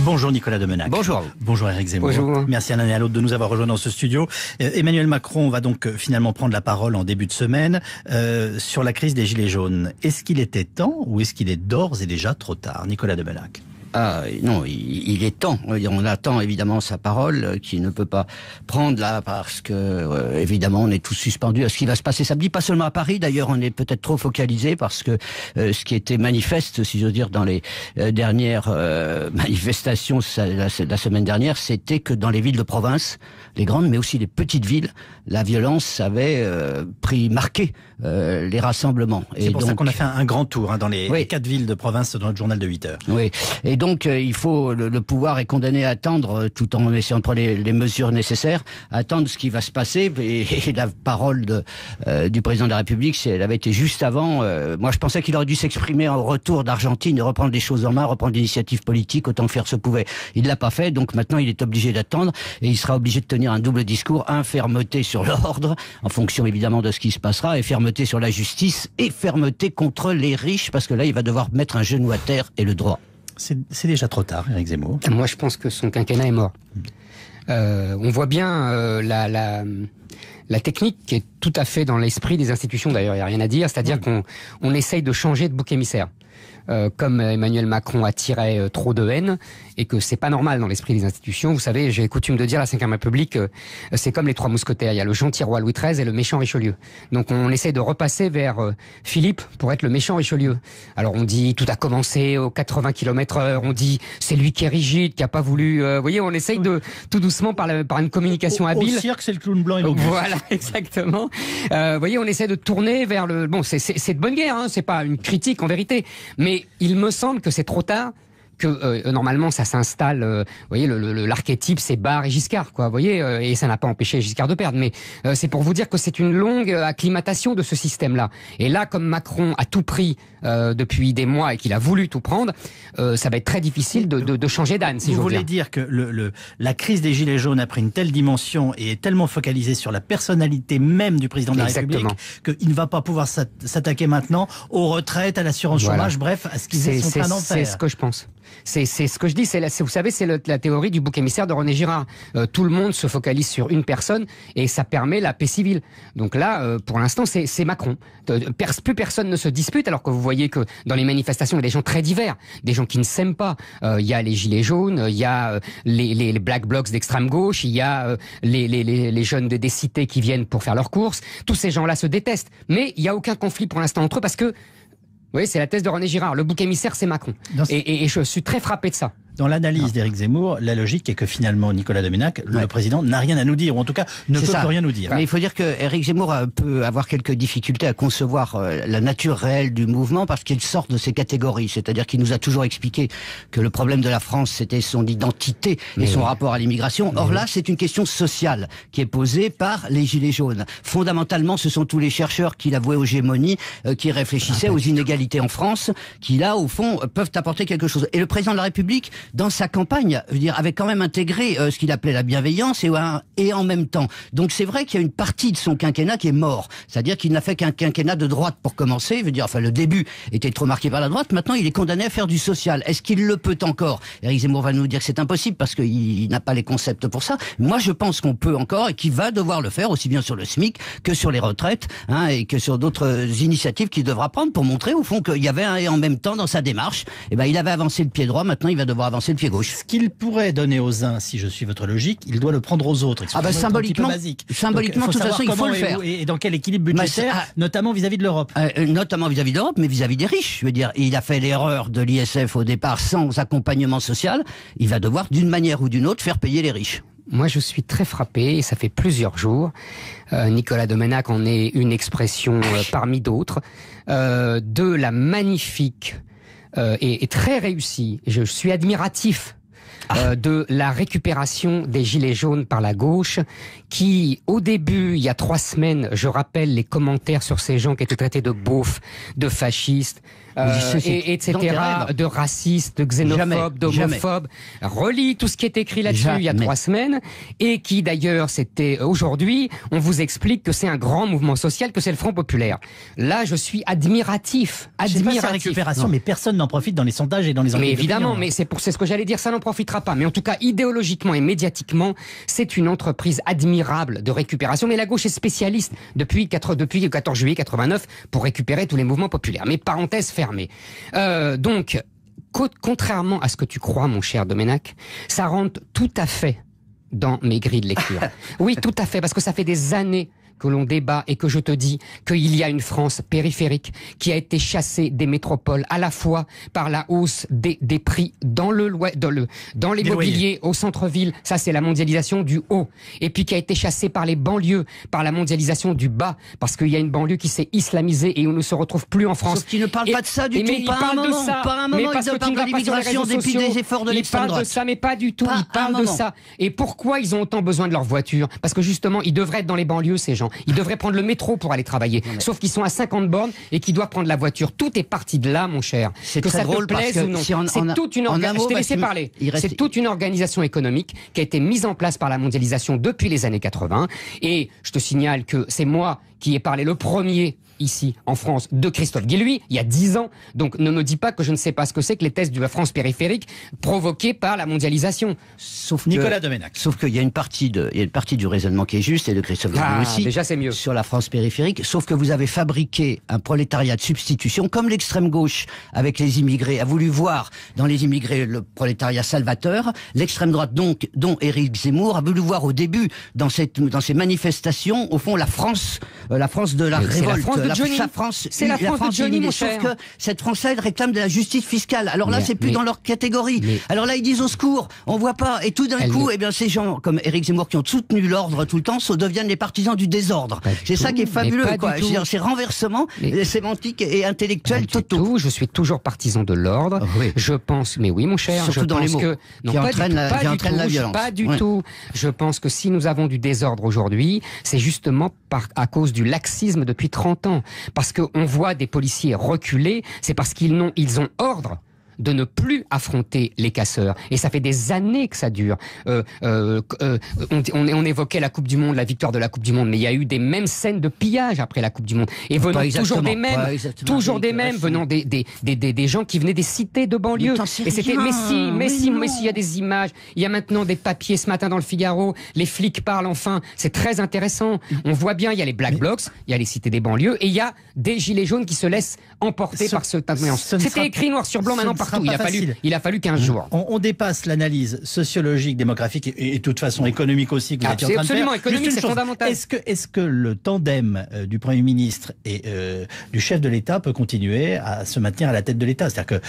Bonjour Nicolas Demenac. Bonjour. Bonjour Éric Zemmour. Bonjour. Merci à l'un et à l'autre de nous avoir rejoints dans ce studio. Emmanuel Macron va donc finalement prendre la parole en début de semaine sur la crise des Gilets jaunes. Est-ce qu'il était temps ou est-ce qu'il est d'ores et déjà trop tard? Nicolas Demenac. Ah non, il est temps. On attend évidemment sa parole, qu'il ne peut pas prendre là, parce que évidemment on est tous suspendus à ce qui va se passer samedi, pas seulement à Paris. D'ailleurs, on est peut-être trop focalisé parce que ce qui était manifeste, si j'ose dire, dans les dernières manifestations la semaine dernière, c'était que dans les villes de province, les grandes, mais aussi les petites villes, la violence avait marqué les rassemblements. C'est pour ça qu'on a fait un grand tour dans les 4 villes de province dans notre journal de 8 heures. Oui, et donc il faut, le pouvoir est condamné à attendre, tout en essayant de prendre les mesures nécessaires, à attendre ce qui va se passer. Et la parole du président de la République, elle avait été juste avant. Moi, je pensais qu'il aurait dû s'exprimer au retour d'Argentine et reprendre les choses en main, reprendre l'initiative politique autant que faire se pouvait. Il l'a pas fait, donc maintenant il est obligé d'attendre et il sera obligé de tenir un double discours, fermeté sur l'ordre, en fonction évidemment de ce qui se passera, et fermeté sur la justice et fermeté contre les riches, parce que là il va devoir mettre un genou à terre et le droit. C'est déjà trop tard, Éric Zemmour. Moi, je pense que son quinquennat est mort. On voit bien la technique qui est tout à fait dans l'esprit des institutions, d'ailleurs, il n'y a rien à dire, c'est-à-dire qu'on essaye de changer de bouc émissaire. Comme Emmanuel Macron attirait trop de haine et que c'est pas normal dans l'esprit des institutions. Vous savez, j'ai coutume de dire à la Ve République, c'est comme les trois mousquetaires. Il y a le gentil roi Louis XIII et le méchant Richelieu. Donc on essaie de repasser vers Philippe pour être le méchant Richelieu. Alors on dit tout a commencé aux 80 km/h. On dit c'est lui qui est rigide, qui a pas voulu. Vous voyez, on essaye de tout doucement par une communication habile. Au cirque, c'est le clown blanc et le Voilà, exactement. Vous voyez, on essaie de tourner vers le. Bon, c'est de bonne guerre. C'est pas une critique en vérité, mais il me semble que c'est trop tard, que normalement ça s'installe, vous voyez, l'archétype c'est Barre et Giscard, quoi, vous voyez, et ça n'a pas empêché Giscard de perdre, mais c'est pour vous dire que c'est une longue acclimatation de ce système-là. Et là, comme Macron a tout pris depuis des mois et qu'il a voulu tout prendre, ça va être très difficile de changer d'âne, si vous j'ose voulez dire. Que la crise des Gilets jaunes a pris une telle dimension et est tellement focalisée sur la personnalité même du président de la République qu'il ne va pas pouvoir s'attaquer maintenant aux retraites, à l'assurance chômage, bref, à ce qu'ils sont en train d'en faire. C'est ce que je pense. C'est ce que je dis, vous savez, c'est la théorie du bouc émissaire de René Girard. Tout le monde se focalise sur une personne et ça permet la paix civile. Donc là, pour l'instant, c'est Macron. Plus personne ne se dispute, alors que vous voyez que dans les manifestations, il y a des gens très divers, des gens qui ne s'aiment pas. Il y a les gilets jaunes, il y a les black blocs d'extrême gauche, il y a les jeunes des cités qui viennent pour faire leurs courses. Tous ces gens-là se détestent, mais il n'y a aucun conflit pour l'instant entre eux parce que oui, c'est la thèse de René Girard. Le bouc émissaire, c'est Macron. Et je suis très frappé de ça. Dans l'analyse d'Éric Zemmour, la logique est que finalement, Nicolas Demenac, le président, n'a rien à nous dire, ou en tout cas ne peut plus rien nous dire. Mais il faut dire que Éric Zemmour peut avoir quelques difficultés à concevoir la nature réelle du mouvement parce qu'il sort de ces catégories. C'est-à-dire qu'il nous a toujours expliqué que le problème de la France, c'était son identité et son rapport à l'immigration. Or là, c'est une question sociale qui est posée par les Gilets jaunes. Fondamentalement, ce sont tous les chercheurs qui l'avouaient aux gémonies, qui réfléchissaient aux inégalités en France, qui là, au fond, peuvent apporter quelque chose. Et le président de la République, dans sa campagne, je veux dire, avait quand même intégré ce qu'il appelait la bienveillance et en même temps. Donc c'est vrai qu'il y a une partie de son quinquennat qui est mort. C'est-à-dire qu'il n'a fait qu'un quinquennat de droite pour commencer. Je veux dire, enfin, le début était trop marqué par la droite. Maintenant, il est condamné à faire du social. Est-ce qu'il le peut encore? Éric Zemmour va nous dire que c'est impossible parce qu'il n'a pas les concepts pour ça. Moi, je pense qu'on peut encore et qu'il va devoir le faire aussi bien sur le SMIC que sur les retraites, et que sur d'autres initiatives qu'il devra prendre pour montrer au fond qu'il y avait un et en même temps dans sa démarche. Et ben, il avait avancé le pied droit. Maintenant, il va devoir avancer le pied gauche. Ce qu'il pourrait donner aux uns, si je suis votre logique, il doit le prendre aux autres. Symboliquement, symboliquement, de toute façon, il faut le faire. Et dans quel équilibre budgétaire, notamment vis-à-vis de l'Europe. Notamment vis-à-vis de l'Europe, mais vis-à-vis des riches. Je veux dire, il a fait l'erreur de l'ISF au départ sans accompagnement social. Il va devoir, d'une manière ou d'une autre, faire payer les riches. Moi, je suis très frappé, et ça fait plusieurs jours. Nicolas Demenac en est une expression parmi d'autres, de la magnifique et très réussie. Je suis admiratif de la récupération des Gilets jaunes par la gauche, qui, au début, il y a 3 semaines, je rappelle les commentaires sur ces gens qui étaient traités de beaufs, de fascistes, etc., de racistes, de xénophobes, d'homophobes. Relis tout ce qui est écrit là-dessus il y a 3 semaines, et qui d'ailleurs, c'était aujourd'hui, on vous explique que c'est un grand mouvement social, que c'est le Front Populaire. Là, je suis admiratif. C'est pas sa récupération, mais personne n'en profite dans les sondages et dans les enquêtes. Mais évidemment, mais c'est ce que j'allais dire, ça n'en profitera pas. Mais en tout cas, idéologiquement et médiatiquement, c'est une entreprise admirable de récupération. Mais la gauche est spécialiste depuis le 14 juillet 89 pour récupérer tous les mouvements populaires. Mais parenthèse fermée. Donc, contrairement à ce que tu crois, mon cher Domenech, ça rentre tout à fait dans mes grilles de lecture. Oui, tout à fait, parce que ça fait des années que l'on débat et que je te dis qu'il y a une France périphérique qui a été chassée des métropoles à la fois par la hausse des prix dans l'immobilier au centre-ville, ça c'est la mondialisation du haut, et puis qui a été chassée par les banlieues, par la mondialisation du bas, parce qu'il y a une banlieue qui s'est islamisée et on ne se retrouve plus en France. Sauf qu'il ne parle pas de ça du tout, pas un moment, il parle de l'immigration depuis des efforts de l'extrême droite. Il parle de ça, mais pas du tout, il parle de ça. Et pourquoi ils ont autant besoin de leur voiture? Parce que justement, ils devraient être dans les banlieues, ces gens. Ils devraient prendre le métro pour aller travailler. Sauf qu'ils sont à 50 bornes et qu'ils doivent prendre la voiture. Tout est parti de là, mon cher. C'est que très ça drôle te plaise ou non. C'est toute une organisation. Je t'ai laissé parler. C'est toute une organisation économique qui a été mise en place par la mondialisation depuis les années 80. Et je te signale que c'est moi qui ai parlé le premier ici en France de Christophe Guilluy il y a 10 ans, donc ne me dis pas que je ne sais pas ce que c'est que les tests de la France périphérique provoqués par la mondialisation. Sauf Nicolas Domenech. Sauf qu'il y a une partie du raisonnement qui est juste, et de Christophe Guilluy aussi, déjà c'est mieux, sur la France périphérique, sauf que vous avez fabriqué un prolétariat de substitution, comme l'extrême gauche avec les immigrés a voulu voir dans les immigrés le prolétariat salvateur, l'extrême droite donc, dont Éric Zemmour a voulu voir au début dans ces manifestations, au fond la France de la révolte. C'est la France de Johnny, mon cher. Sauf que cette France-là, elle réclame de la justice fiscale. Alors là, c'est plus dans leur catégorie. Alors là, ils disent au secours, on voit pas. Et tout d'un coup, eh bien, ces gens comme Éric Zemmour qui ont soutenu l'ordre tout le temps, deviennent les partisans du désordre. C'est ça qui est fabuleux, quoi. C'est renversement sémantique et intellectuel totaux. Je suis toujours partisan de l'ordre. Oui. Je pense, mais oui, mon cher, surtout je dans pense les mots que qui entraîne la violence. Pas du tout. Je pense que si nous avons du désordre aujourd'hui, c'est justement à cause du laxisme depuis 30 ans. Parce qu'on voit des policiers reculer, c'est parce qu'ils ont ordre de ne plus affronter les casseurs. Et ça fait des années que ça dure. On évoquait la Coupe du Monde, la victoire de la Coupe du Monde, mais il y a eu des mêmes scènes de pillage après la Coupe du Monde. Et venant toujours des mêmes, venant des gens qui venaient des cités de banlieue. Et c'était, mais si, il y a des images. Il y a maintenant des papiers ce matin dans le Figaro. Les flics parlent enfin. C'est très intéressant. On voit bien, il y a les Black Blocs, il y a les cités des banlieues, et il y a des gilets jaunes qui se laissent emporter par ce influence. C'était écrit noir sur blanc maintenant. Il a fallu 15 jours. On dépasse l'analyse sociologique, démographique et de toute façon économique aussi que vous étiez en train de faire. Absolument, économique, c'est fondamental. Est-ce que le tandem du Premier ministre et du chef de l'État peut continuer à se maintenir à la tête de l'État? C'est-à-dire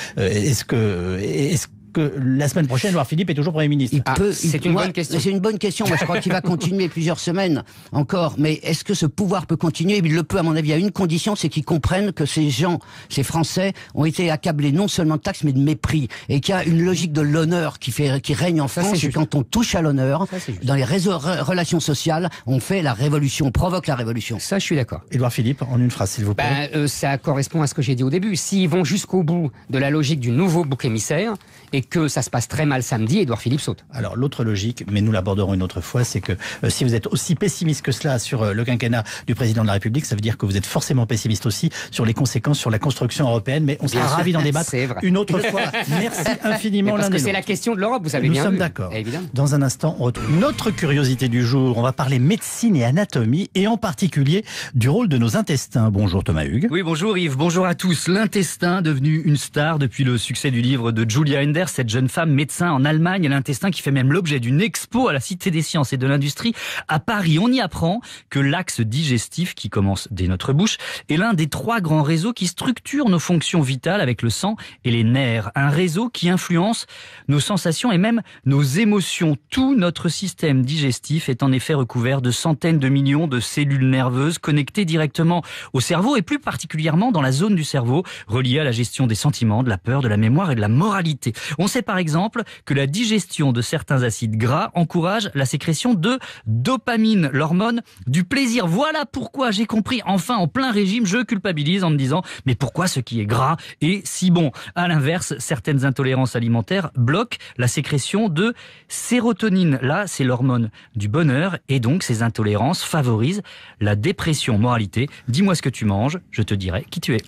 que est-ce que la semaine prochaine, Édouard Philippe est toujours Premier ministre? C'est une bonne question. C'est une bonne question. Moi, je crois qu'il va continuer plusieurs semaines encore. Mais est-ce que ce pouvoir peut continuer? Il le peut, à mon avis, à une condition, c'est qu'ils comprennent que ces gens, ces Français, ont été accablés non seulement de taxes, mais de mépris. Et qu'il y a une logique de l'honneur qui règne en France. Et quand on touche à l'honneur, dans les relations sociales, on fait la révolution, on provoque la révolution. Ça, je suis d'accord. Édouard Philippe, en une phrase, s'il vous plaît. Ça correspond à ce que j'ai dit au début. S'ils vont jusqu'au bout de la logique du nouveau bouc émissaire, et que ça se passe très mal samedi, Édouard Philippe saute. Alors l'autre logique, mais nous l'aborderons une autre fois, c'est que si vous êtes aussi pessimiste que cela sur le quinquennat du président de la République, ça veut dire que vous êtes forcément pessimiste aussi sur les conséquences sur la construction européenne, mais on sera ravis d'en débattre une autre fois. Merci infiniment. Parce que c'est la question de l'Europe, vous savez bien. Nous sommes d'accord. Dans un instant, on retrouve notre curiosité du jour. On va parler médecine et anatomie, et en particulier du rôle de nos intestins. Bonjour Thomas Hugues. Oui, bonjour Yves, bonjour à tous. L'intestin devenu une star depuis le succès du livre de Julia Enders, cette jeune femme médecin en Allemagne, l'intestin qui fait même l'objet d'une expo à la Cité des Sciences et de l'Industrie à Paris. On y apprend que l'axe digestif, qui commence dès notre bouche, est l'un des 3 grands réseaux qui structurent nos fonctions vitales avec le sang et les nerfs. Un réseau qui influence nos sensations et même nos émotions. Tout notre système digestif est en effet recouvert de centaines de millions de cellules nerveuses connectées directement au cerveau, et plus particulièrement dans la zone du cerveau reliée à la gestion des sentiments, de la peur, de la mémoire et de la moralité. On sait par exemple que la digestion de certains acides gras encourage la sécrétion de dopamine, l'hormone du plaisir. Voilà pourquoi j'ai compris, enfin en plein régime, je culpabilise en me disant mais pourquoi ce qui est gras est si bon? À l'inverse, certaines intolérances alimentaires bloquent la sécrétion de sérotonine. Là, c'est l'hormone du bonheur et donc ces intolérances favorisent la dépression. Moralité, dis-moi ce que tu manges, je te dirai qui tu es.